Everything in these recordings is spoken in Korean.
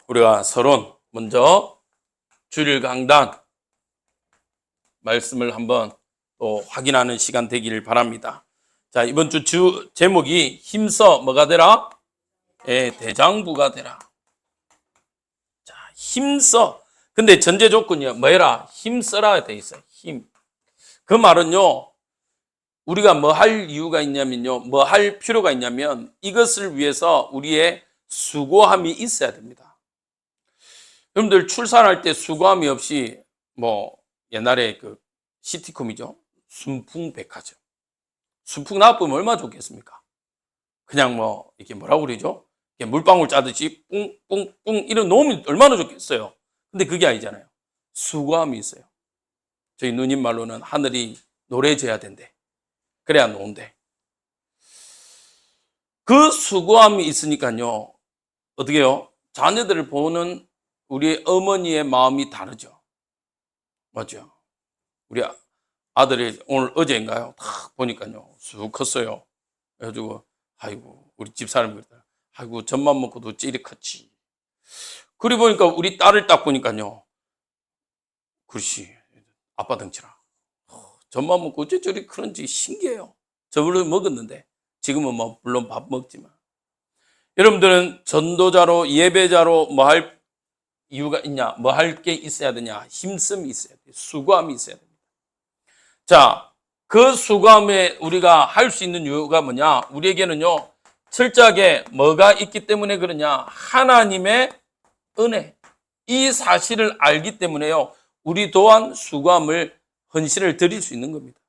우리가 서론 먼저 주일 강단 말씀을 한번 또 확인하는 시간 되기를 바랍니다. 자, 이번 주 제목이 힘써 뭐가 되라? 대장부가 되라. 자, 힘써. 근데 전제 조건이요. 뭐해라? 힘써라 돼 있어요. 힘. 그 말은요. 우리가 뭐 할 이유가 있냐면요. 뭐 할 필요가 있냐면 이것을 위해서 우리의 수고함이 있어야 됩니다. 여러분들 출산할 때 수고함이 없이 뭐 옛날에 그 시티콤이죠. 순풍백화점. 순풍 나쁘면 얼마나 좋겠습니까? 그냥 뭐 이렇게 뭐라고 그러죠? 이렇게 물방울 짜듯이 뿡뿡뿡 이런 놓으면 얼마나 좋겠어요. 근데 그게 아니잖아요. 수고함이 있어요. 저희 누님 말로는 하늘이 노래져야 된대. 그래야 놓은대. 그 수고함이 있으니까요. 어떻게 해요? 자녀들을 보는 우리 어머니의 마음이 다르죠. 맞죠? 우리 아들이 오늘 어제인가요? 딱 보니까요. 쑥 컸어요. 그래가지고 아이고 우리 집사람이 그러더라. 아이고 젖만 먹고도 찌리 컸지. 그리 보니까 우리 딸을 딱 보니까요. 글씨 아빠 덩치라. 젖만 먹고 어째 저리 그런지 신기해요. 저번에 먹었는데 지금은 뭐 물론 밥 먹지만 여러분들은 전도자로 예배자로 뭐 할 이유가 있냐? 뭐 할 게 있어야 되냐? 힘씀이 있어야 돼요. 수고함이 있어야 됩니다. 자, 그 수고함에 우리가 할 수 있는 이유가 뭐냐? 우리에게는요, 철저하게 뭐가 있기 때문에 그러냐? 하나님의 은혜. 이 사실을 알기 때문에요, 우리 또한 수고함을, 헌신을 드릴 수 있는 겁니다.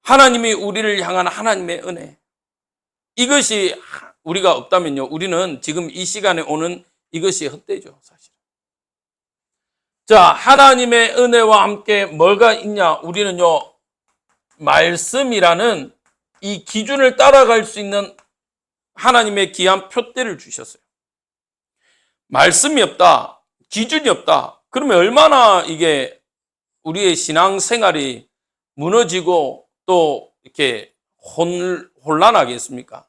하나님이 우리를 향한 하나님의 은혜. 이것이 우리가 없다면요, 우리는 지금 이 시간에 오는 이것이 헛되죠, 사실. 자, 하나님의 은혜와 함께 뭐가 있냐? 우리는요, 말씀이라는 이 기준을 따라갈 수 있는 하나님의 귀한 표대를 주셨어요. 말씀이 없다, 기준이 없다. 그러면 얼마나 이게 우리의 신앙생활이 무너지고 또 이렇게 혼란하겠습니까?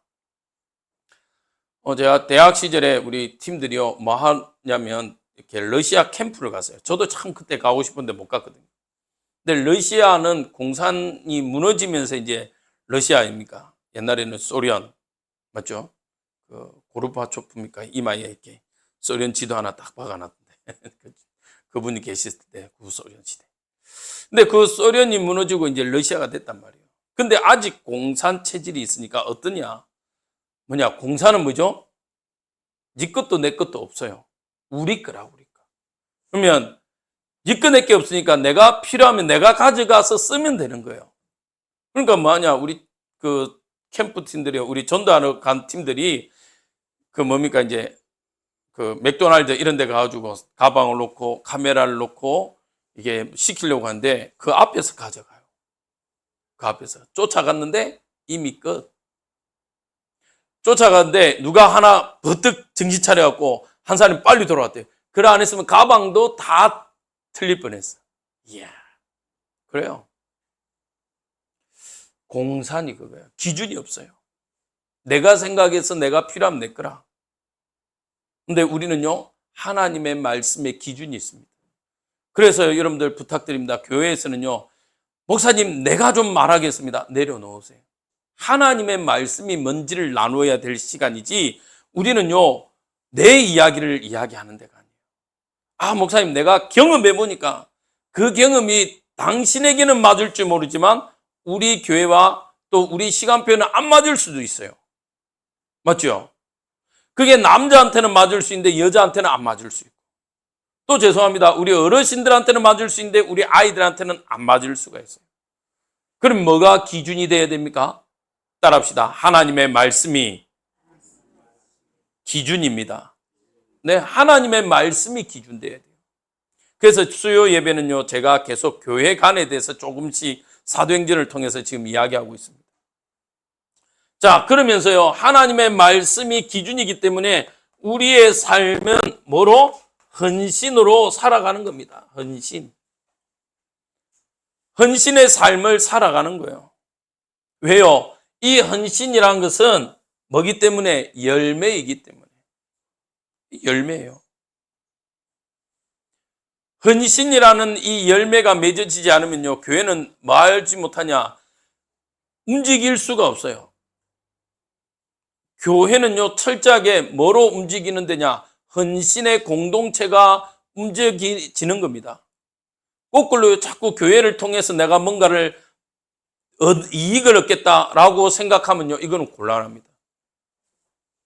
제가 대학 시절에 우리 팀들이요, 뭐 하냐면, 이렇게 러시아 캠프를 갔어요. 저도 참 그때 가고 싶은데 못 갔거든요. 근데 러시아는 공산이 무너지면서 이제 러시아입니까? 옛날에는 소련, 맞죠? 그 고르바초프입니까? 이마에 이렇게 소련 지도 하나 딱 박아놨던데. 그분이 계셨을 때, 구소련 시대. 근데 그 소련이 무너지고 이제 러시아가 됐단 말이에요. 근데 아직 공산 체질이 있으니까 어떠냐? 공산은 뭐죠? 네 것도 내 것도 없어요. 우리 거라, 우리 거. 그러면 네 거 내 게 없으니까 내가 필요하면 내가 가져가서 쓰면 되는 거예요. 그러니까 뭐하냐? 우리 그 캠프 팀들이, 우리 전도하러 간 팀들이 그 뭡니까? 이제 그 맥도날드 이런 데 가가지고 가방을 놓고 카메라를 놓고 이게 시키려고 하는데 그 앞에서 가져가요. 그 앞에서. 쫓아갔는데 이미 끝. 쫓아갔는데 누가 하나 버뜩 정신 차려갖고 한 사람이 빨리 돌아왔대요. 그래 안 했으면 가방도 다 틀릴 뻔했어. 이야, 그래요. 공산이 그거예요. 기준이 없어요. 내가 생각해서 내가 필요하면 내 거라. 근데 우리는요, 하나님의 말씀에 기준이 있습니다. 그래서 여러분들 부탁드립니다. 교회에서는요, 목사님 내가 좀 말하겠습니다. 내려놓으세요. 하나님의 말씀이 뭔지를 나누어야 될 시간이지, 우리는요, 내 이야기를 이야기하는 데가 아니에요. 아, 목사님 내가 경험해 보니까 그 경험이 당신에게는 맞을 줄 모르지만 우리 교회와 또 우리 시간표는 안 맞을 수도 있어요. 맞죠? 그게 남자한테는 맞을 수 있는데 여자한테는 안 맞을 수 있고, 또 죄송합니다, 우리 어르신들한테는 맞을 수 있는데 우리 아이들한테는 안 맞을 수가 있어요. 그럼 뭐가 기준이 돼야 됩니까? 따라합시다. 하나님의 말씀이 기준입니다. 네, 하나님의 말씀이 기준돼야 돼요. 그래서 수요 예배는요, 제가 계속 교회 간에 대해서 조금씩 사도행전을 통해서 지금 이야기하고 있습니다. 자, 그러면서요, 하나님의 말씀이 기준이기 때문에 우리의 삶은 뭐로? 헌신으로 살아가는 겁니다. 헌신. 헌신의 삶을 살아가는 거예요. 왜요? 이 헌신이란 것은 뭐기 때문에? 열매이기 때문에. 열매예요. 헌신이라는 이 열매가 맺어지지 않으면요, 교회는 뭐 알지 못하냐? 움직일 수가 없어요. 교회는요, 철저하게 뭐로 움직이는 데냐? 헌신의 공동체가 움직이지는 겁니다. 거꾸로 자꾸 교회를 통해서 내가 뭔가를 이익을 얻겠다라고 생각하면요, 이거는 곤란합니다.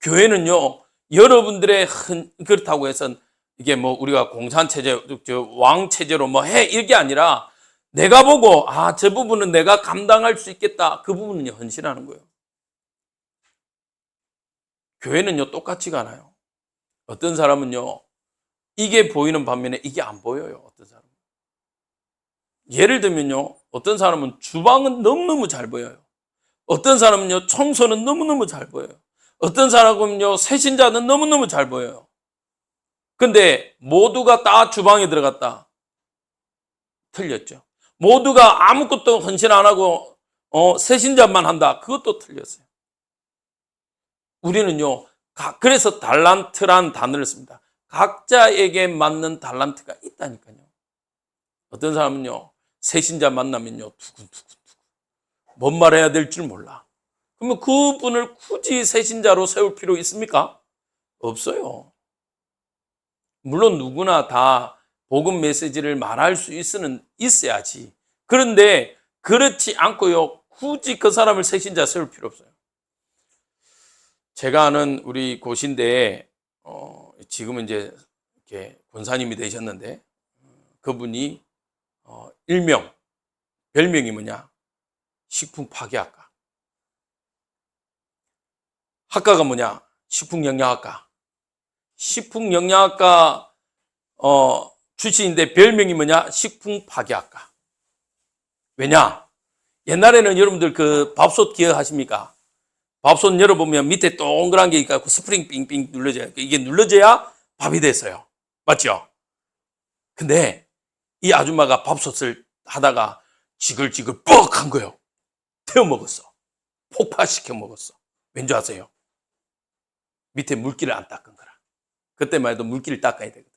교회는요, 여러분들의 그렇다고 해서 이게 뭐 우리가 공산체제, 왕체제로 뭐 해, 이게 아니라 내가 보고, 저 부분은 내가 감당할 수 있겠다. 그 부분은 헌신하는 거예요. 교회는요, 똑같지가 않아요. 어떤 사람은요, 이게 보이는 반면에 이게 안 보여요. 어떤 사람은. 예를 들면요, 어떤 사람은 주방은 너무너무 잘 보여요. 어떤 사람은요, 청소는 너무너무 잘 보여요. 어떤 사람은요, 새신자는 너무너무 잘 보여요. 근데 모두가 다 주방에 들어갔다. 틀렸죠. 모두가 아무것도 헌신 안 하고 새신자만 한다. 그것도 틀렸어요. 우리는요, 그래서 달란트란 단어를 씁니다. 각자에게 맞는 달란트가 있다니까요. 어떤 사람은요, 새신자 만나면요, 두근두근 뭔 말해야 될 줄 몰라. 그러면 그분을 굳이 새신자로 세울 필요 있습니까? 없어요. 물론 누구나 다 복음 메시지를 말할 수 있어야지. 그런데 그렇지 않고요, 굳이 그 사람을 새신자 세울 필요 없어요. 제가 아는 우리 고신대에 지금은 이제 이렇게 권사님이 되셨는데, 그분이 별명이 뭐냐? 식품 파괴학과. 학과가 뭐냐? 식품영양학과. 식품영양학과 출신인데 별명이 뭐냐? 식품 파괴학과. 왜냐? 옛날에는 여러분들 그 밥솥 기억하십니까? 밥솥 열어보면 밑에 동그란 게 있고 스프링 빙빙 눌러져요. 이게 눌러져야 밥이 됐어요. 맞죠? 근데 이 아줌마가 밥솥을 하다가 지글지글 뻑한 거예요. 태워 먹었어. 폭파시켜 먹었어. 왠지 아세요? 밑에 물기를 안 닦은 거라. 그때만 해도 물기를 닦아야 되거든.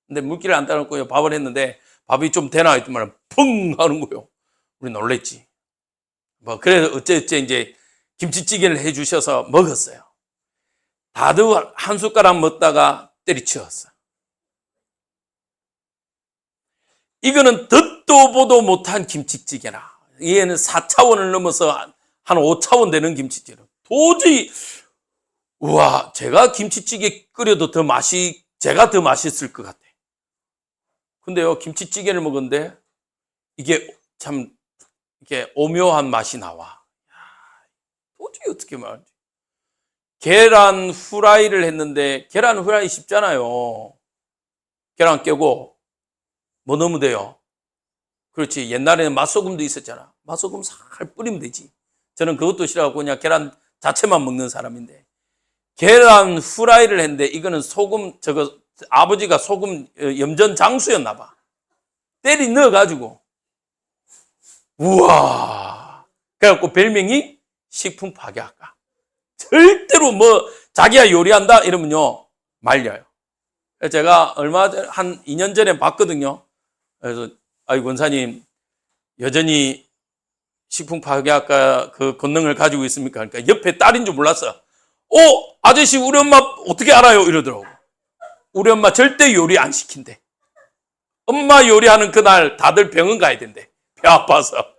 근데 물기를 안 닦고 밥을 했는데 밥이 좀 되나 했더니 펑 하는 거예요. 우리 놀랬지. 뭐 그래서 어째 이제 김치찌개를 해주셔서 먹었어요. 다들 한 숟가락 먹다가 때리치웠어. 이거는 듣도 보도 못한 김치찌개라. 얘는 4차원을 넘어서 한 5차원 되는 김치찌개로. 도저히 우와, 제가 김치찌개 끓여도 제가 더 맛있을 것 같아. 근데요, 김치찌개를 먹었는데 이게 참 이렇게 오묘한 맛이 나와. 도저히 어떻게 말하지? 계란 후라이를 했는데 계란 후라이 쉽잖아요. 계란 깨고 뭐 넣으면 돼요? 그렇지. 옛날에는 맛소금도 있었잖아. 맛소금 살 뿌리면 되지. 저는 그것도 싫어하고 그냥 계란 자체만 먹는 사람인데, 계란 후라이를 했는데 이거는 소금, 아버지가 소금 염전 장수였나 봐. 때리 넣어가지고 우와, 그래갖고 별명이 식품 파괴학과. 절대로 뭐 자기가 요리한다 이러면요 말려요. 제가 얼마 전 한 2년 전에 봤거든요. 그래서 권사님 여전히 식품 파괴학과 그 권능을 가지고 있습니까? 그러니까 옆에 딸인 줄 몰랐어. 아저씨 우리 엄마 어떻게 알아요? 이러더라고. 우리 엄마 절대 요리 안 시킨대. 엄마 요리하는 그날 다들 병원 가야 된대. 배 아파서.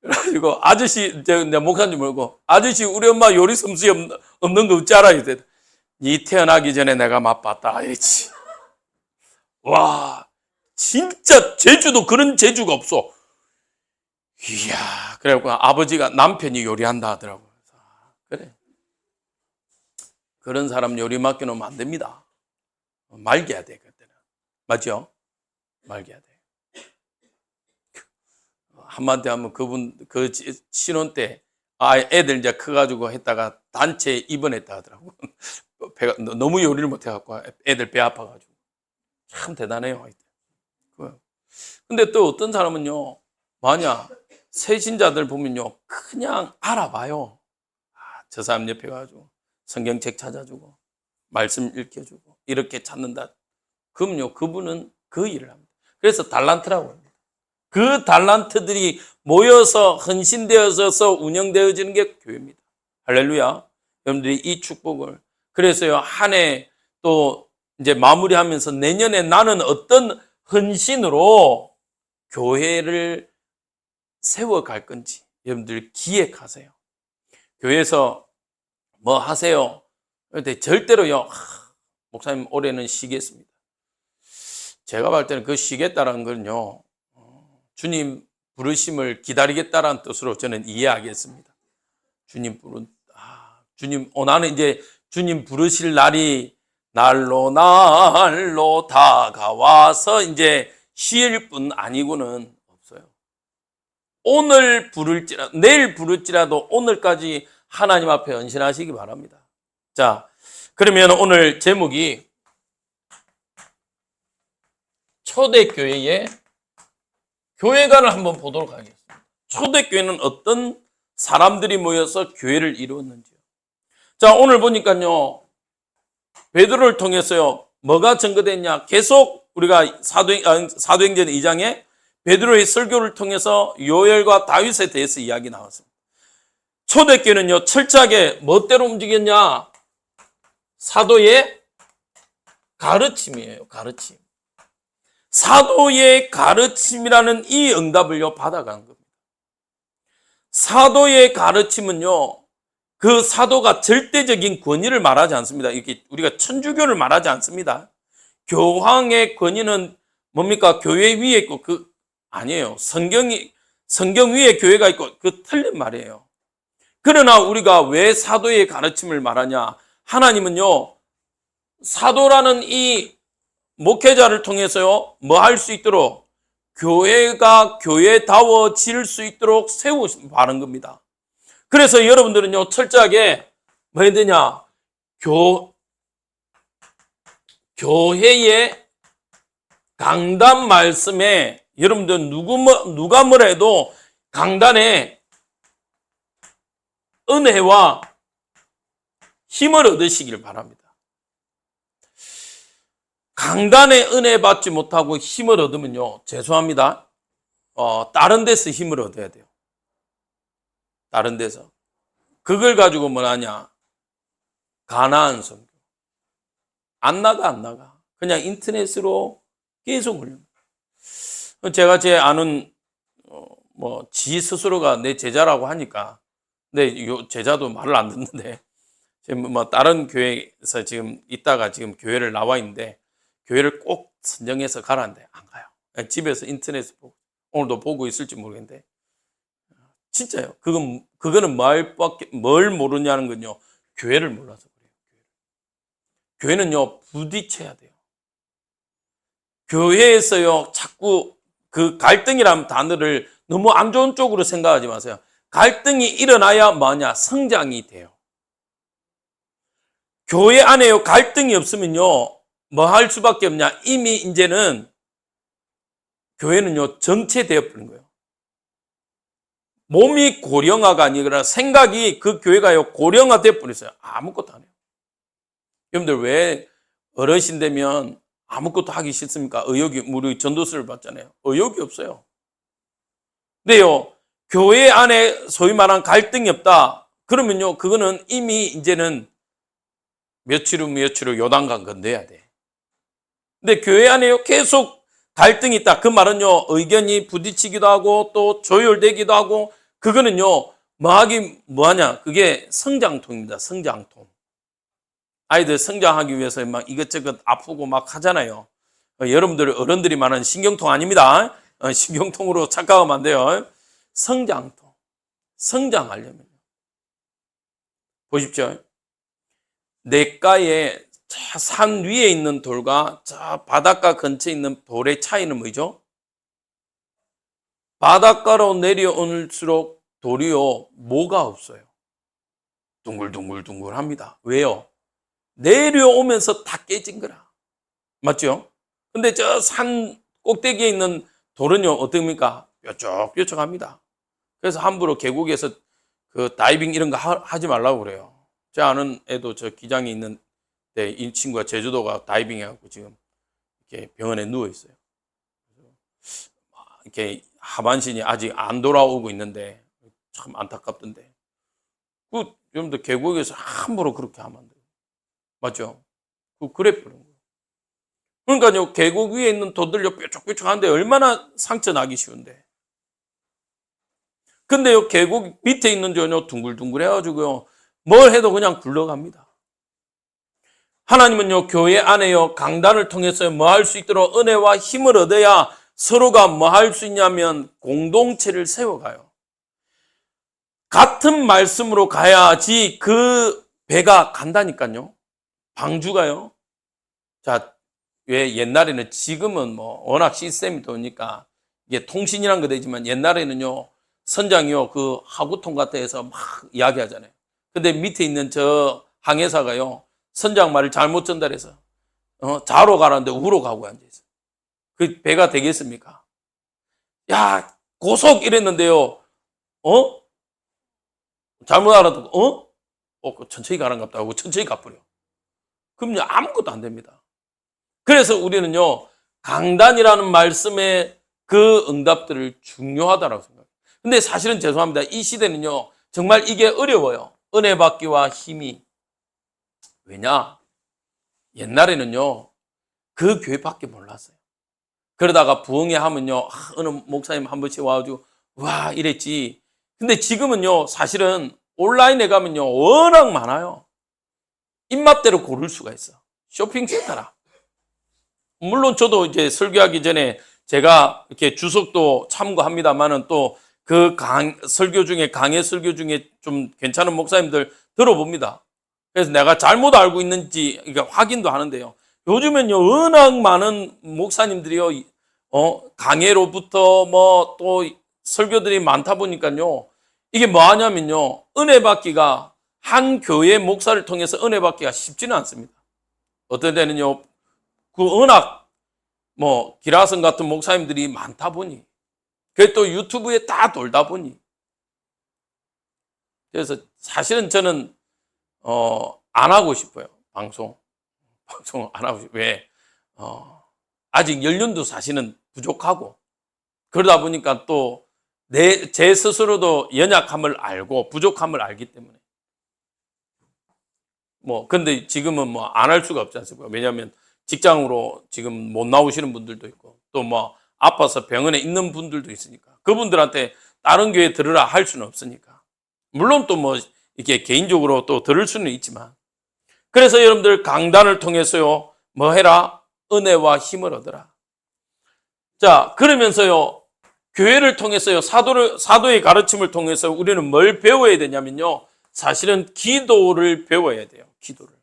그래가지고 아저씨, 내 목사님 모르고, 아저씨 우리 엄마 요리 솜씨 없는 거 어찌 알아요? 니 태어나기 전에 내가 맛봤다. 알지? 와, 진짜 제주도 그런 제주가 없어. 이야, 그래갖고 아버지가 남편이 요리한다 하더라고요. 그래. 그런 사람 요리 맡겨놓으면 안 됩니다. 말겨야 돼, 그때는. 맞죠? 말겨야 돼. 한마디 하면 그 신혼 때, 애들 이제 커가지고 했다가 단체 입원했다 하더라고. 배가 너무 요리를 못해갖고 애들 배 아파가지고. 참 대단해요. 근데 또 어떤 사람은요, 만약 새신자들 보면요, 그냥 알아봐요. 저 사람 옆에 가가지고 성경책 찾아주고, 말씀 읽혀주고 이렇게 찾는다. 그럼요, 그분은 그 일을 합니다. 그래서 달란트라고 합니다. 그 달란트들이 모여서 헌신되어져서 운영되어지는 게 교회입니다. 할렐루야. 여러분들이 이 축복을, 그래서요, 한 해 또 이제 마무리하면서 내년에 나는 어떤 헌신으로 교회를 세워갈 건지 여러분들 기획하세요. 교회에서 뭐 하세요? 근데 절대로요, 목사님 올해는 쉬겠습니다. 제가 볼 때는 그 쉬겠다는 건요, 주님 부르심을 기다리겠다라는 뜻으로 저는 이해하겠습니다. 주님, 나는 이제 주님 부르실 날이 날로 다가와서 이제 쉴 뿐 아니고는 없어요. 오늘 부를지라도, 내일 부를지라도 오늘까지 하나님 앞에 헌신하시기 바랍니다. 자, 그러면 오늘 제목이 초대교회의 교회관을 한번 보도록 하겠습니다. 초대교회는 어떤 사람들이 모여서 교회를 이루었는지요. 자, 오늘 보니까요, 베드로를 통해서요, 뭐가 증거됐냐? 계속 우리가 사도행전 2장에 베드로의 설교를 통해서 요엘과 다윗에 대해서 이야기 나왔습니다. 초대교회는요, 철저하게 멋대로 움직였냐? 사도의 가르침이에요, 가르침. 사도의 가르침이라는 이 응답을요, 받아가는 겁니다. 사도의 가르침은요, 그 사도가 절대적인 권위를 말하지 않습니다. 이렇게 우리가 천주교를 말하지 않습니다. 교황의 권위는 뭡니까? 교회 위에 있고, 아니에요. 성경 위에 교회가 있고, 틀린 말이에요. 그러나 우리가 왜 사도의 가르침을 말하냐? 하나님은요, 사도라는 이 목회자를 통해서요, 뭐 할 수 있도록, 교회가 교회다워질 수 있도록 바른 겁니다. 그래서 여러분들은요, 철저하게 뭐 해야 되냐? 교회의 강단 말씀에 여러분들 누가 뭐라 해도 강단에 은혜와 힘을 얻으시길 바랍니다. 강단에 은혜 받지 못하고 힘을 얻으면요, 죄송합니다. 다른 데서 힘을 얻어야 돼요. 다른 데서. 그걸 가지고 뭐 하냐? 가나안 선교. 안 나가. 그냥 인터넷으로 계속 올립니다. 제가 제 아는 지 스스로가 내 제자라고 하니까, 근데 요 제자도 말을 안 듣는데, 지금 뭐 다른 교회에서 지금 있다가 지금 교회를 나와 있는데, 교회를 꼭 선정해서 가라는데 안 가요. 집에서 인터넷 보고, 오늘도 보고 있을지 모르겠는데, 진짜요. 그거는 뭘 모르냐는 건요, 교회를 몰라서 그래요. 교회는요, 부딪혀야 돼요. 교회에서요, 자꾸 그 갈등이라는 단어를 너무 안 좋은 쪽으로 생각하지 마세요. 갈등이 일어나야 뭐냐? 성장이 돼요. 교회 안에요, 갈등이 없으면요, 뭐 할 수밖에 없냐? 이미 이제는 교회는요, 정체되어 버린 거예요. 몸이 고령화가 아니라 생각이 그 교회가요, 고령화되어 버렸어요. 아무것도 안 해요. 여러분들 왜 어르신 되면 아무것도 하기 싫습니까? 우리 전도서를 봤잖아요. 의욕이 없어요. 근데요, 교회 안에 소위 말한 갈등이 없다. 그러면요, 그거는 이미 이제는 며칠 후 요단강 건너야 돼. 근데 교회 안에요, 계속 갈등이 있다. 그 말은요, 의견이 부딪히기도 하고 또 조율되기도 하고, 그거는요, 뭐하냐? 그게 성장통입니다. 성장통. 아이들 성장하기 위해서 막 이것저것 아프고 막 하잖아요. 여러분들 어른들이 말하는 신경통 아닙니다. 신경통으로 착각하면 안 돼요. 성장통. 성장하려면. 보십시오. 냇가에 산 위에 있는 돌과 저 바닷가 근처에 있는 돌의 차이는 뭐죠? 바닷가로 내려올수록 돌이요, 뭐가 없어요. 둥글둥글둥글합니다. 왜요? 내려오면서 다 깨진 거라. 맞죠? 근데 저 산 꼭대기에 있는 돌은요, 어떻습니까? 뾰족뾰족합니다. 그래서 함부로 계곡에서 그 다이빙 이런 거 하지 말라고 그래요. 제 아는 애도 저 기장에 있는 네, 이 친구가 제주도가 다이빙 해갖고 지금 이렇게 병원에 누워 있어요. 이렇게 하반신이 아직 안 돌아오고 있는데 참 안타깝던데. 그 여러분들 계곡에서 함부로 그렇게 하면 안 돼요. 맞죠? 그래 버린 거예요. 그러니까요, 계곡 위에 있는 돌들요 뾰족뾰족한데 얼마나 상처 나기 쉬운데. 근데요, 계곡 밑에 있는 전요 둥글둥글 해가지고요, 뭘 해도 그냥 굴러갑니다. 하나님은요, 교회 안에요, 강단을 통해서 뭐 할 수 있도록 은혜와 힘을 얻어야 서로가 뭐 할 수 있냐면 공동체를 세워가요. 같은 말씀으로 가야지 그 배가 간다니까요. 방주가요. 자, 왜 옛날에는, 지금은 뭐 워낙 시스템이 좋으니까 이게 통신이란 거 되지만, 옛날에는요, 선장이요, 그 하구통 같아 해서 막 이야기하잖아요. 근데 밑에 있는 저 항해사가요, 선장 말을 잘못 전달해서 좌로 가라는데 우로 가고 앉아있어요. 그 배가 되겠습니까? 야, 고속 이랬는데요, 잘못 알아듣고, 천천히 가란갑다 하고 천천히 가버려. 그럼요, 아무것도 안 됩니다. 그래서 우리는요, 강단이라는 말씀의 그 응답들을 중요하다고 생각해요. 근데 사실은 죄송합니다. 이 시대는요, 정말 이게 어려워요. 은혜 받기와 힘이. 왜냐? 옛날에는요, 그 교회밖에 몰랐어요. 그러다가 부흥회 하면요, 어느 목사님 한 번씩 와가지고, 와, 이랬지. 근데 지금은요, 사실은 온라인에 가면요, 워낙 많아요. 입맛대로 고를 수가 있어. 쇼핑센터라. 물론 저도 이제 설교하기 전에 제가 이렇게 주석도 참고합니다만은 또 그 설교 중에, 강의 설교 중에 좀 괜찮은 목사님들 들어봅니다. 그래서 내가 잘못 알고 있는지 확인도 하는데요. 요즘엔요, 워낙 많은 목사님들이요, 강해로부터 뭐 또 설교들이 많다 보니까요, 이게 뭐 하냐면요, 은혜 받기가, 한 교회 목사를 통해서 은혜 받기가 쉽지는 않습니다. 어떤 때는요, 그 워낙 뭐 기라성 같은 목사님들이 많다 보니, 그게 또 유튜브에 다 돌다 보니, 그래서 사실은 저는 안 하고 싶어요. 방송 안 하고 싶어요. 왜? 아직 연륜도 사실은 부족하고, 그러다 보니까 또 제 스스로도 연약함을 알고 부족함을 알기 때문에, 뭐 근데 지금은 뭐 안 할 수가 없지 않습니까? 왜냐하면 직장으로 지금 못 나오시는 분들도 있고, 또 뭐 아파서 병원에 있는 분들도 있으니까 그분들한테 다른 교회 들으라 할 수는 없으니까, 물론 또 뭐 이렇게 개인적으로 또 들을 수는 있지만, 그래서 여러분들 강단을 통해서요, 뭐 해라? 은혜와 힘을 얻어라. 자, 그러면서요, 교회를 통해서요, 사도의 가르침을 통해서 우리는 뭘 배워야 되냐면요, 사실은 기도를 배워야 돼요. 기도를.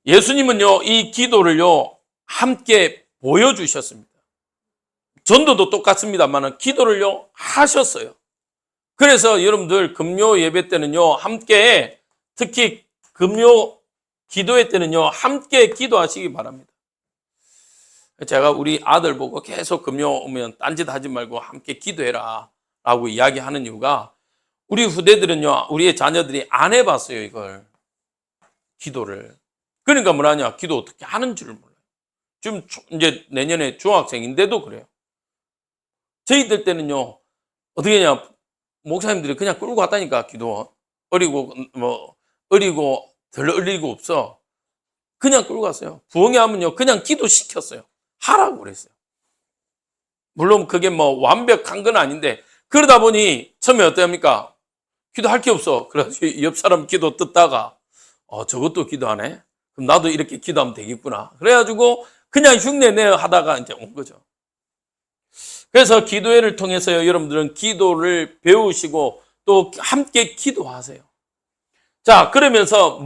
예수님은요, 이 기도를요, 함께 보여주셨습니다. 전도도 똑같습니다만 기도를요, 하셨어요. 그래서 여러분들 금요 예배 때는요, 함께, 특히 금요 기도회 때는요, 함께 기도하시기 바랍니다. 제가 우리 아들 보고 계속 금요 오면 딴짓 하지 말고 함께 기도해라 라고 이야기하는 이유가, 우리 후대들은요, 우리의 자녀들이 안 해봤어요, 이걸. 기도를. 그러니까 뭐라냐, 기도 어떻게 하는 줄을 몰라요. 지금 이제 내년에 중학생인데도 그래요. 저희들 때는요, 어떻게 했냐, 목사님들이 그냥 끌고 갔다니까, 기도. 어리고 덜 어리고 없어. 그냥 끌고 갔어요. 부흥회 하면요, 그냥 기도 시켰어요. 하라고 그랬어요. 물론 그게 뭐 완벽한 건 아닌데, 그러다 보니 처음에 어떡합니까? 기도할 게 없어. 그래서 옆 사람 기도 듣다가, 저것도 기도하네? 그럼 나도 이렇게 기도하면 되겠구나. 그래가지고 그냥 흉내내어 하다가 이제 온 거죠. 그래서 기도회를 통해서요, 여러분들은 기도를 배우시고 또 함께 기도하세요. 자, 그러면서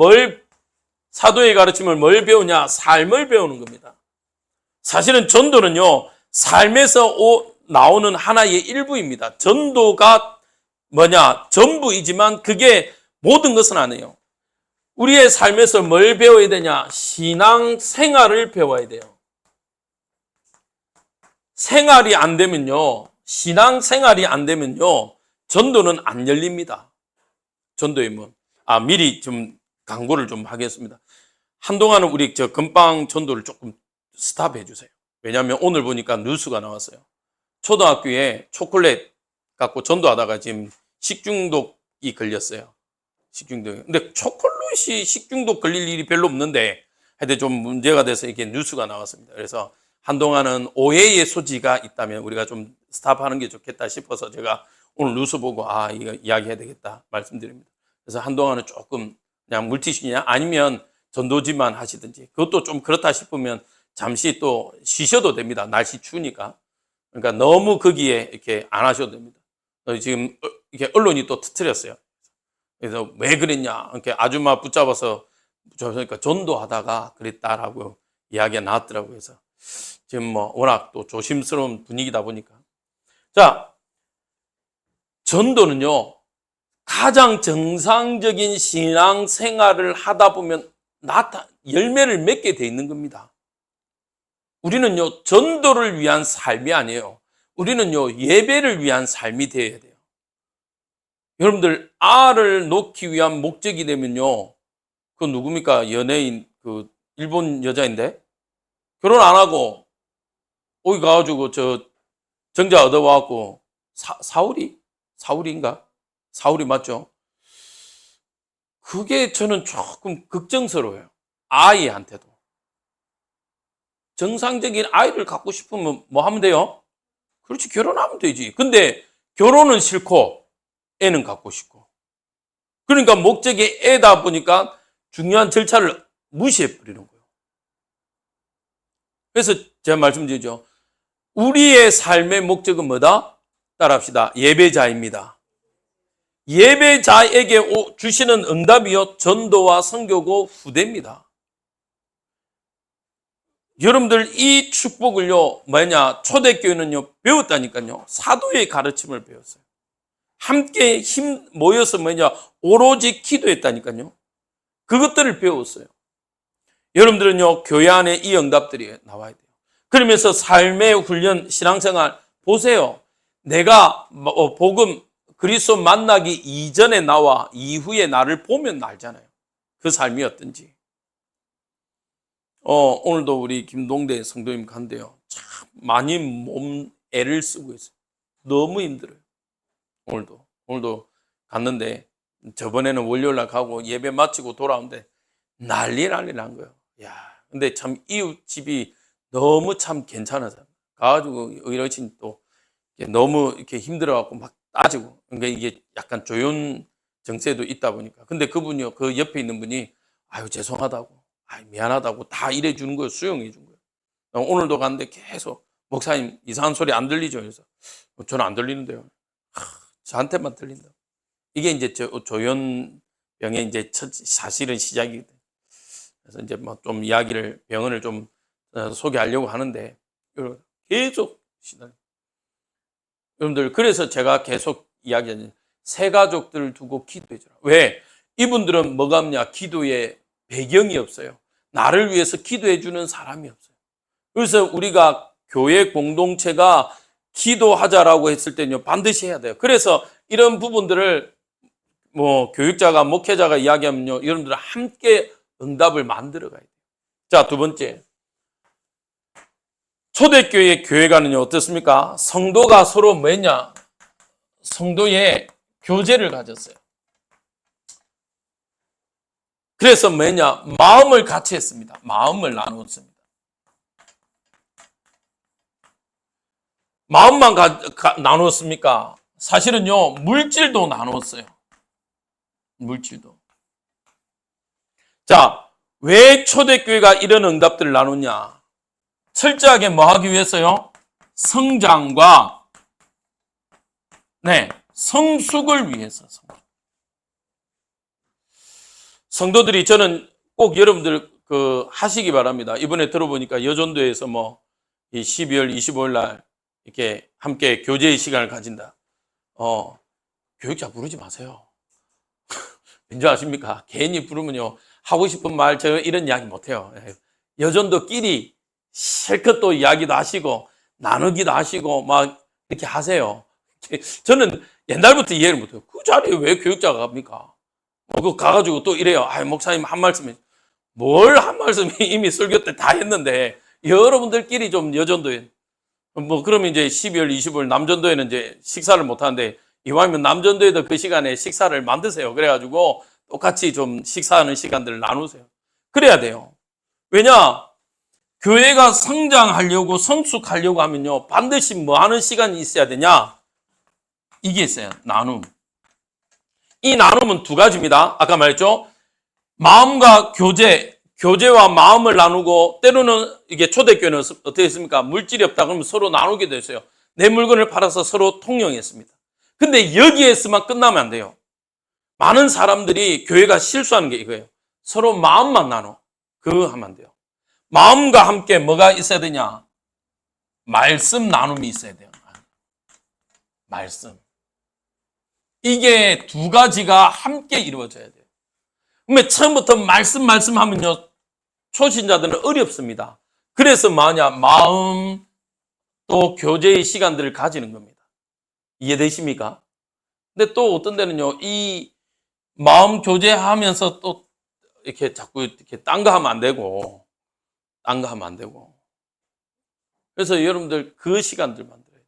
사도의 가르침을 뭘 배우냐? 삶을 배우는 겁니다. 사실은 전도는요, 삶에서 나오는 하나의 일부입니다. 전도가 뭐냐? 전부이지만 그게 모든 것은 아니에요. 우리의 삶에서 뭘 배워야 되냐? 신앙 생활을 배워야 돼요. 생활이 안 되면요, 신앙 생활이 안 되면요, 전도는 안 열립니다. 전도의 문. 미리 좀 광고를 좀 하겠습니다. 한동안은 우리 저 건빵 전도를 조금 스탑해 주세요. 왜냐하면 오늘 보니까 뉴스가 나왔어요. 초등학교에 초콜릿 갖고 전도하다가 지금 식중독이 걸렸어요. 식중독. 근데 초콜릿이 식중독 걸릴 일이 별로 없는데 하여튼 좀 문제가 돼서 이게 뉴스가 나왔습니다. 그래서 한동안은 오해의 소지가 있다면 우리가 좀 스탑하는 게 좋겠다 싶어서 제가 오늘 뉴스 보고 이거 이야기해야 되겠다 말씀드립니다. 그래서 한동안은 조금 그냥 물티슈냐 아니면 전도지만 하시든지, 그것도 좀 그렇다 싶으면 잠시 또 쉬셔도 됩니다. 날씨 추우니까. 그러니까 너무 거기에 이렇게 안 하셔도 됩니다. 지금 이렇게 언론이 또 터뜨렸어요. 그래서 왜 그랬냐, 이렇게 아줌마 붙잡아서 그러니까 전도하다가 그랬다라고 이야기가 나왔더라고요. 그래서 지금 뭐 워낙 또 조심스러운 분위기다 보니까. 자, 전도는요, 가장 정상적인 신앙 생활을 하다 보면 열매를 맺게 돼 있는 겁니다. 우리는요, 전도를 위한 삶이 아니에요. 우리는요, 예배를 위한 삶이 되어야 돼요. 여러분들, 알을 놓기 위한 목적이 되면요, 그 누굽니까? 연예인, 그 일본 여자인데 결혼 안 하고 거기 가가지고 저 정자 얻어와갖고 사우리인가? 사우리 맞죠? 그게 저는 조금 걱정스러워요. 아이한테도. 정상적인 아이를 갖고 싶으면 뭐 하면 돼요? 그렇지, 결혼하면 되지. 근데 결혼은 싫고 애는 갖고 싶고. 그러니까 목적이 애다 보니까 중요한 절차를 무시해버리는 거예요. 그래서 제가 말씀드리죠. 우리의 삶의 목적은 뭐다? 따라합시다. 예배자입니다. 예배자에게 주시는 응답이요, 전도와 선교고 후대입니다. 여러분들, 이 축복을요, 초대교회는요, 배웠다니까요. 사도의 가르침을 배웠어요. 함께 모여서 오로지 기도했다니까요. 그것들을 배웠어요. 여러분들은요, 교회 안에 이 응답들이 나와야 돼요. 그러면서 삶의 훈련, 신앙생활 보세요. 내가 복음, 그리스도 만나기 이전에 나와 이후에 나를 보면 알잖아요. 그 삶이 어떤지. 오늘도 우리 김동대 성도님 간대요. 참 많이 애를 쓰고 있어요. 너무 힘들어요. 오늘도 갔는데, 저번에는 월요일날 가고 예배 마치고 돌아오는데 난리 난 거예요. 야, 근데 참 이웃집이 너무 참 괜찮아서 가가지고 어르신 또 너무 이렇게 힘들어갖고 막 따지고, 그러니까 이게 약간 조연 정세도 있다 보니까. 근데 그분이요, 그 옆에 있는 분이 죄송하다고, 미안하다고 다 이래 주는 거예요. 수용해 준 거예요. 오늘도 갔는데 계속 목사님 이상한 소리 안 들리죠? 그래서 저는 안 들리는데요. 저한테만 들린다. 이게 이제 조현병의 이제 사실은 시작이거든요. 그래서 이제 뭐 좀 병원을 좀 소개하려고 하는데 계속 시달려. 여러분들, 그래서 제가 계속 이야기하는 새 가족들을 두고 기도해줘라. 왜? 이분들은 뭐가 없냐? 기도에 배경이 없어요. 나를 위해서 기도해주는 사람이 없어요. 그래서 우리가 교회 공동체가 기도하자라고 했을 때는요, 반드시 해야 돼요. 그래서 이런 부분들을 교육자가, 목회자가 이야기하면요, 여러분들 함께 응답을 만들어 가야 돼요. 자, 두 번째. 초대교회 교회가는요, 어떻습니까? 성도가 서로 성도의 교제를 가졌어요. 그래서 마음을 같이 했습니다. 마음을 나누었습니다. 마음만 나누었습니까? 사실은요, 물질도 나누었어요. 물질도. 자, 왜 초대교회가 이런 응답들을 나누냐? 철저하게 뭐 하기 위해서요? 성장과 성숙을 위해서. 성도들이, 저는 꼭 여러분들 하시기 바랍니다. 이번에 들어보니까 여전도에서 이 12월 25일 날 이렇게 함께 교제의 시간을 가진다. 교육자 부르지 마세요. 왠지 아십니까? 괜히 부르면요, 하고 싶은 말, 제가 이런 이야기 못해요. 여전도끼리 실컷 또 이야기도 하시고 나누기도 하시고 막 이렇게 하세요. 저는 옛날부터 이해를 못해요. 그 자리에 왜 교육자가 갑니까? 그 가가지고 또 이래요. 아, 목사님 한 말씀이 뭘 한 말씀이 이미 설교 때 다 했는데 여러분들끼리 좀 여전도에 뭐 그러면 이제 12월 25일 남전도에는 이제 식사를 못 하는데 이왕이면 남전도에도 그 시간에 식사를 만드세요. 그래가지고 똑같이 좀 식사하는 시간들을 나누세요. 그래야 돼요. 왜냐? 교회가 성장하려고 성숙하려고 하면요 반드시 뭐 하는 시간이 있어야 되냐? 이게 있어요. 나눔. 이 나눔은 두 가지입니다. 아까 말했죠. 마음과 교제와 마음을 나누고 때로는 이게 초대교회는 어떻게 했습니까? 물질이 없다 그러면 서로 나누게 됐어요. 내 물건을 팔아서 서로 통용했습니다. 근데 여기에서만 끝나면 안 돼요. 많은 사람들이 교회가 실수하는 게 이거예요. 서로 마음만 나눠. 그거 하면 안 돼요. 마음과 함께 뭐가 있어야 되냐? 말씀 나눔이 있어야 돼요. 말씀. 이게 두 가지가 함께 이루어져야 돼요. 그러면 처음부터 말씀하면요 초신자들은 어렵습니다. 그래서 뭐냐? 마음 또 교제의 시간들을 가지는 겁니다. 이해되십니까? 근데 또 어떤 데는요 이 마음 교제하면서 또 이렇게 자꾸 이렇게 딴 거 하면 안 되고 그래서 여러분들 그 시간들 만들어야 돼요.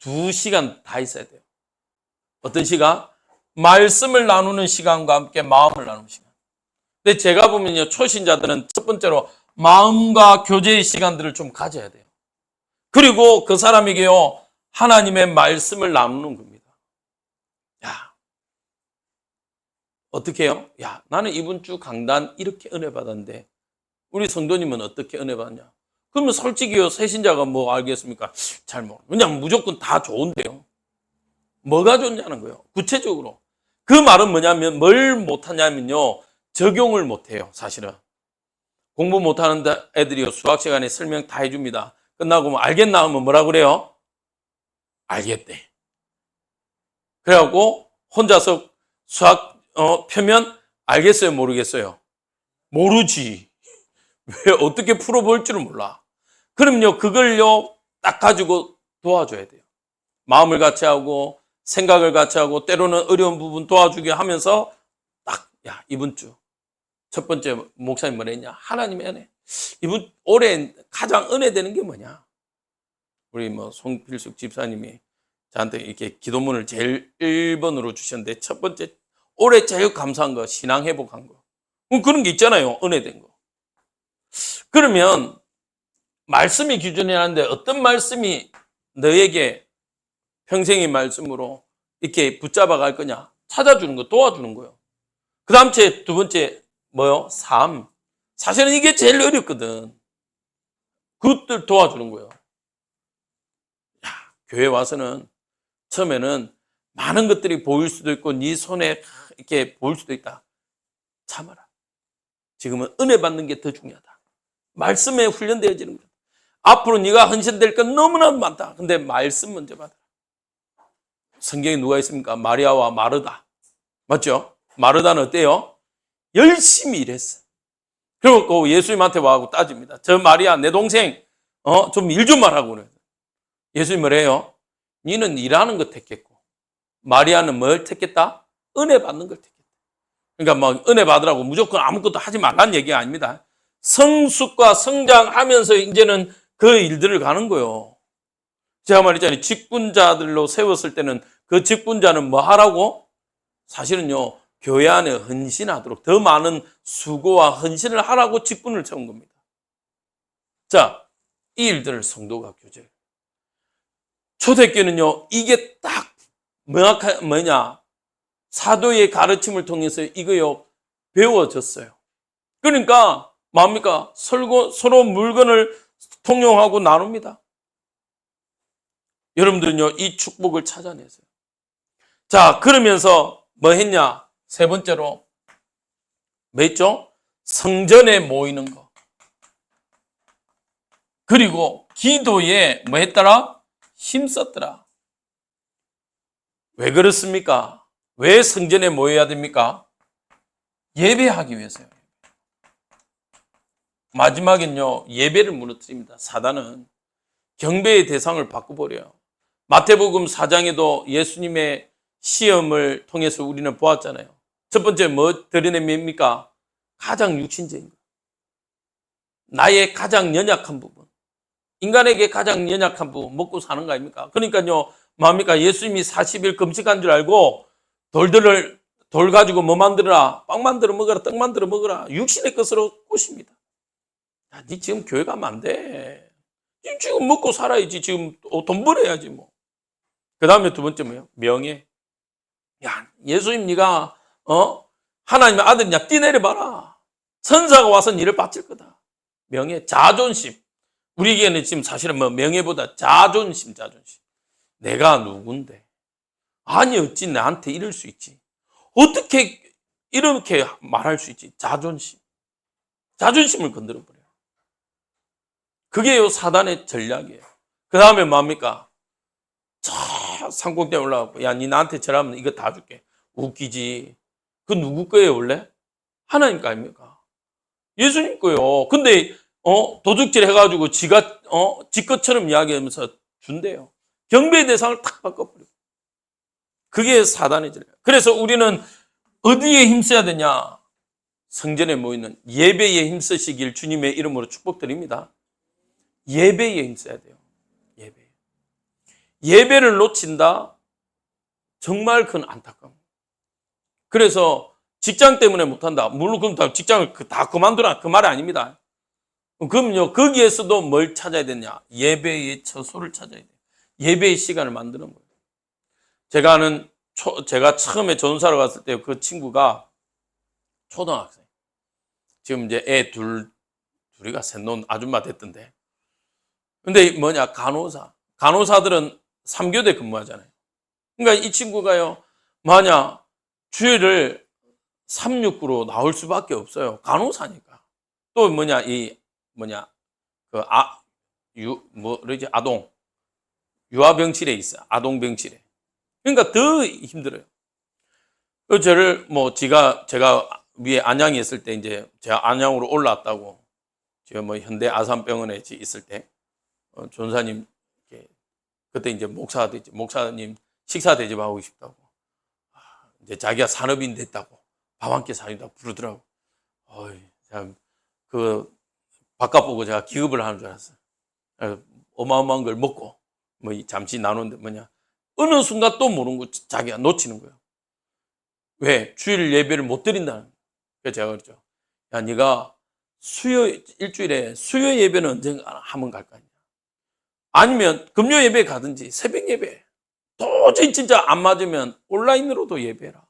2시간 다 있어야 돼요. 어떤 시간? 말씀을 나누는 시간과 함께 마음을 나누는 시간. 근데 제가 보면요 초신자들은 첫 번째로 마음과 교제의 시간들을 좀 가져야 돼요. 그리고 그 사람에게요 하나님의 말씀을 나누는 겁니다. 야, 어떻게 해요? 야, 나는 이번 주 강단 이렇게 은혜 받았는데 우리 성도님은 어떻게 은혜 받냐? 그러면 솔직히요 새신자가 뭐 알겠습니까? 잘 모르. 그냥 무조건 다 좋은데요. 뭐가 좋냐는 거예요. 구체적으로. 그 말은 뭐냐면 뭘 못하냐면요. 적용을 못해요. 사실은. 공부 못하는 애들이요. 수학 시간에 설명 다 해줍니다. 끝나고 뭐 알겠나 하면 뭐라 그래요? 알겠대. 그래갖고 혼자서 수학 펴면 알겠어요? 모르겠어요? 모르지. 왜 어떻게 풀어볼 줄은 몰라. 그럼요. 그걸요. 딱 가지고 도와줘야 돼요. 마음을 같이 하고 생각을 같이 하고 때로는 어려운 부분 도와주게 하면서 딱 야 이번 주 첫 번째 목사님 뭐라 했냐? 하나님의 은혜. 이번 올해 가장 은혜되는 게 뭐냐? 우리 뭐 송필숙 집사님이 저한테 이렇게 기도문을 제일 1번으로 주셨는데 첫 번째 올해 제일 감사한 거 신앙 회복한 거. 그런 게 있잖아요. 은혜된 거. 그러면 말씀이 기준이라는데 어떤 말씀이 너에게 평생의 말씀으로 이렇게 붙잡아 갈 거냐? 찾아주는 거, 도와주는 거예요. 그 다음 두 번째 뭐요? 삶. 사실은 이게 제일 어렵거든. 그것들 도와주는 거예요. 야, 교회 와서는 처음에는 많은 것들이 보일 수도 있고 네 손에 이렇게 보일 수도 있다. 참아라. 지금은 은혜 받는 게 더 중요하다. 말씀에 훈련되어지는 거다. 앞으로 네가 헌신될 건 너무나 많다. 근데 말씀 먼저 받아라. 성경에 누가 있습니까? 마리아와 마르다. 맞죠? 마르다는 어때요? 열심히 일했어. 그리고 예수님한테 와서 따집니다. 저 마리아 내 동생 좀 일 좀 하라고 그래요. 예수님 뭐래요? 너는 일하는 거 택했고 마리아는 뭘 택했다? 은혜 받는 걸 택했다. 그러니까 뭐 은혜 받으라고 무조건 아무것도 하지 말라는 얘기가 아닙니다. 성숙과 성장하면서 이제는 그 일들을 가는 거예요. 제가 말했잖아요. 직분자들로 세웠을 때는 그 직분자는 뭐 하라고? 사실은요. 교회 안에 헌신하도록 더 많은 수고와 헌신을 하라고 직분을 세운 겁니다. 자, 이 일들을 성도가 교제해요. 초대교회는요. 이게 딱 명확한 뭐냐? 사도의 가르침을 통해서 이거요. 배워졌어요. 그러니까 뭡니까? 서로 물건을 통용하고 나눕니다. 여러분들은요. 이 축복을 찾아내세요. 자, 그러면서 뭐 했냐? 세 번째로 뭐 했죠? 성전에 모이는 거. 그리고 기도에 뭐 했더라? 힘썼더라. 왜 그렇습니까? 왜 성전에 모여야 됩니까? 예배하기 위해서요. 마지막엔요. 예배를 무너뜨립니다. 사단은 경배의 대상을 바꿔버려요. 마태복음 4장에도 예수님의 시험을 통해서 우리는 보았잖아요. 첫 번째 뭐 드러냅니까? 가장 육신적인 것. 나의 가장 연약한 부분. 인간에게 가장 연약한 부분 먹고 사는 거 아닙니까? 그러니까요, 뭡니까? 예수님이 40일 금식한 줄 알고 돌 가지고 뭐 만들어라? 빵 만들어 먹어라, 떡 만들어 먹어라. 육신의 것으로 꼬십니다. 야, 니 지금 교회 가면 안 돼. 지금 먹고 살아야지. 지금 돈 벌어야지 뭐. 그 다음에 두 번째 뭐예요? 명예. 야, 예수님 네가 하나님의 아들이냐? 뛰내려봐라. 천사가 와서 니를 바칠 거다. 명예, 자존심. 우리에게는 지금 사실은 뭐 명예보다 자존심. 내가 누군데? 아니 어찌 나한테 이럴 수 있지? 어떻게 이렇게 말할 수 있지? 자존심. 자존심을 건드려버려요. 그게 사단의 전략이에요. 그 다음에 뭡니까? 산꼭대에 올라가고, 야, 니 나한테 절하면 이거 다 줄게. 웃기지. 그 누구 거예요, 원래? 하나님 거 아닙니까? 예수님 거예요. 근데, 도둑질 해가지고 지 것처럼 이야기하면서 준대요. 경배의 대상을 탁 바꿔버려. 그게 사단의 전략. 그래서 우리는 어디에 힘써야 되냐? 성전에 모이는 예배에 힘쓰시길 주님의 이름으로 축복드립니다. 예배에 힘써야 돼요. 예배를 놓친다? 정말 그건 안타까워. 그래서 직장 때문에 못한다. 물론 그럼 다 직장을 다 그만두라. 그 말이 아닙니다. 그럼요, 거기에서도 뭘 찾아야 되냐? 예배의 처소를 찾아야 돼요. 예배의 시간을 만드는 거예요. 제가 처음에 전사로 갔을 때 그 친구가 초등학생. 지금 이제 애 둘이가 셋놓은 아줌마 됐던데. 근데 뭐냐, 간호사들은 3교대 근무하잖아요. 그러니까 이 친구가요, 만약 주일을 369로 나올 수밖에 없어요. 간호사니까. 또 아동, 유아병실에 있어. 아동병실에. 그러니까 더 힘들어요. 저를 제가 위에 안양에 있을 때 이제 제가 안양으로 올라왔다고, 제가 현대 아산병원에 있을 때, 전사님, 그때 이제 목사님 식사 대접하고 싶다고. 이제 자기가 산업인 됐다고. 밥 한 끼 사준다고 부르더라고. 참, 바깥 보고 제가 기겁을 하는 줄 알았어요. 어마어마한 걸 먹고, 잠시 나누는데 어느 순간 또 모르는 거 자기가 놓치는 거예요. 왜? 주일 예배를 못 드린다는. 그래서 제가 그랬죠. 야, 네가 일주일에 수요 예배는 언젠가 한번 갈 거 아니야. 아니면 금요 예배 가든지 새벽 예배. 도저히 진짜 안 맞으면 온라인으로도 예배해라.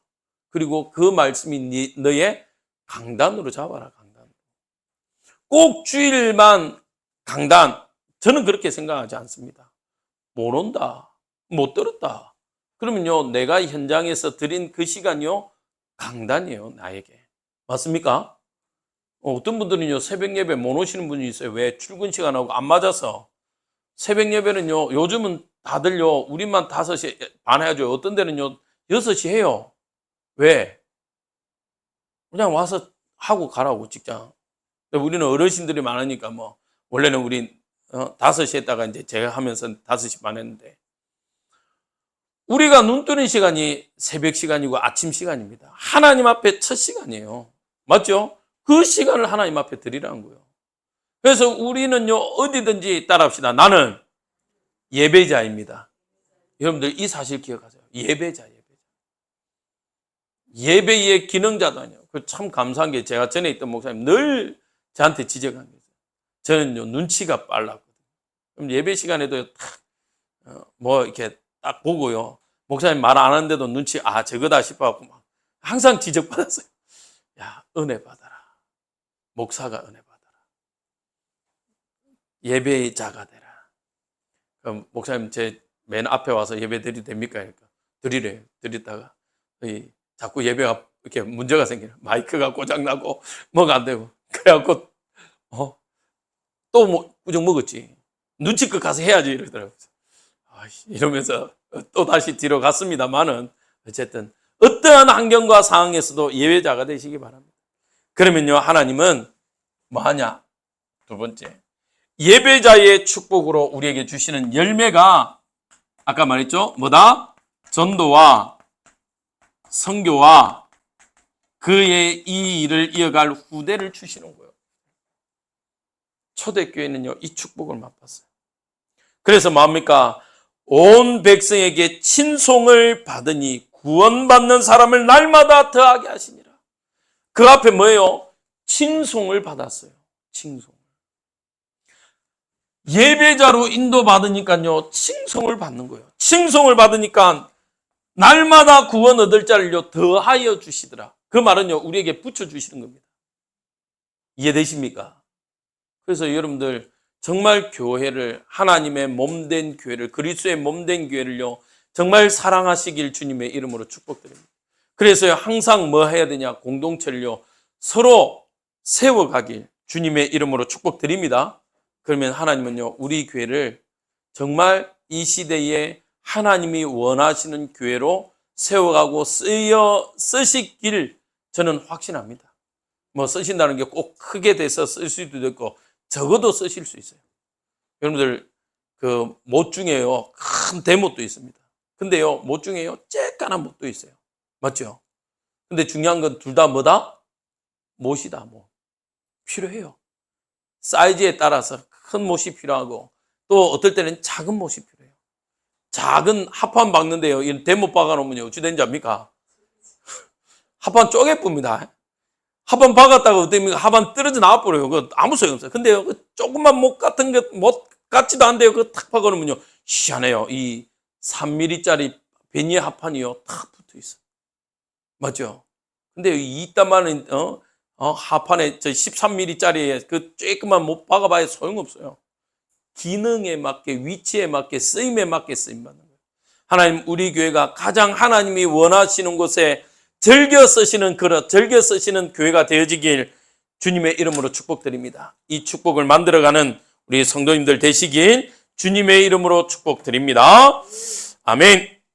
그리고 그 말씀이 너의 강단으로 잡아라. 강단. 꼭 주일만 강단. 저는 그렇게 생각하지 않습니다. 못 온다. 못 들었다. 그러면요, 내가 현장에서 드린 그 시간이요, 강단이에요, 나에게. 맞습니까? 어떤 분들은요, 새벽 예배 못 오시는 분이 있어요. 왜? 출근 시간하고 안 맞아서. 새벽 예배는요, 요즘은 다들요, 우리만 5시 반 해야죠. 어떤 데는요, 6시 해요. 왜? 그냥 와서 하고 가라고, 직장. 우리는 어르신들이 많으니까 원래는 우리 5시 했다가 이제 제가 하면서 5시 반 했는데, 우리가 눈 뜨는 시간이 새벽 시간이고 아침 시간입니다. 하나님 앞에 첫 시간이에요. 맞죠? 그 시간을 하나님 앞에 드리라는 거예요. 그래서 우리는요, 어디든지 따라합시다. 나는 예배자입니다. 여러분들 이 사실 기억하세요. 예배자. 예배의 기능자도 아니에요. 참 감사한 게, 제가 전에 있던 목사님 늘 저한테 지적한 게 있어요. 저는요, 눈치가 빨랐거든요. 그럼 예배 시간에도 이렇게 딱 보고요, 목사님 말 안 하는데도 눈치, 저거다 싶어갖고 항상 지적받았어요. 야, 은혜 받아라. 목사가 은혜 받아라. 예배자가 되라. 그럼 목사님 제 맨 앞에 와서 예배 드려도 됩니까? 그러니까 드리래요. 드리다가 자꾸 예배가 이렇게 문제가 생기는, 마이크가 고장나고 뭐가 안 되고, 그래갖고 또 꾸중 먹었지. 눈치껏 가서 해야지 이러더라고요. 이러면서 또 다시 뒤로 갔습니다만은, 어쨌든 어떠한 환경과 상황에서도 예배자가 되시기 바랍니다. 그러면요, 하나님은 뭐하냐? 두 번째, 예배자의 축복으로 우리에게 주시는 열매가 아까 말했죠? 뭐다? 전도와 선교와 그의 이 일을 이어갈 후대를 주시는 거예요. 초대교회는요, 이 축복을 맛봤어요. 그래서 뭡니까? 온 백성에게 친송을 받으니 구원받는 사람을 날마다 더하게 하시니라. 그 앞에 뭐예요? 칭송을 받았어요. 칭송. 예배자로 인도받으니까요, 칭송을 받는 거예요. 칭송을 받으니까 날마다 구원 얻을 자를요, 더하여 주시더라. 그 말은요, 우리에게 붙여주시는 겁니다. 이해되십니까? 그래서 여러분들, 정말 교회를, 하나님의 몸된 교회를, 그리스도의 몸된 교회를요, 정말 사랑하시길 주님의 이름으로 축복드립니다. 그래서 항상 뭐 해야 되냐? 공동체를요, 서로 세워가길 주님의 이름으로 축복드립니다. 그러면 하나님은요, 우리 교회를 정말 이 시대에 하나님이 원하시는 교회로 세워가고 쓰시길 저는 확신합니다. 뭐 쓰신다는 게 꼭 크게 돼서 쓸 수도 있고 적어도 쓰실 수 있어요. 여러분들 그 못 중에요, 큰 대못도 있습니다. 근데요, 못 중에요, 쬐깐한 못도 있어요. 맞죠? 근데 중요한 건 둘 다 뭐다? 못이다. 뭐 필요해요. 사이즈에 따라서 큰 못이 필요하고 또 어떨 때는 작은 못이 필요해요. 작은 합판 박는데요, 이 대못 박아놓으면 어찌 되는지 압니까? 합판 쪼개쁩니다. 합판 박았다가 어떻게 합판 떨어져 나와버려요. 그거 아무 소용 없어요. 근데요, 그 조그만 못 같은 게 못 같지도 않은데요, 그거 탁 박아놓으면요, 희한해요. 이 3mm짜리 베니에 합판이요, 탁 붙어 있어요. 맞죠? 근데 이따만은 합판에 저 13mm짜리에 그 조금만 못 박아봐야 소용없어요. 기능에 맞게, 위치에 맞게, 쓰임에 맞게 쓰임받는 거예요. 하나님, 우리 교회가 가장 하나님이 원하시는 곳에 즐겨 쓰시는 그릇, 즐겨 쓰시는 교회가 되어지길 주님의 이름으로 축복드립니다. 이 축복을 만들어가는 우리 성도님들 되시길 주님의 이름으로 축복드립니다. 아멘.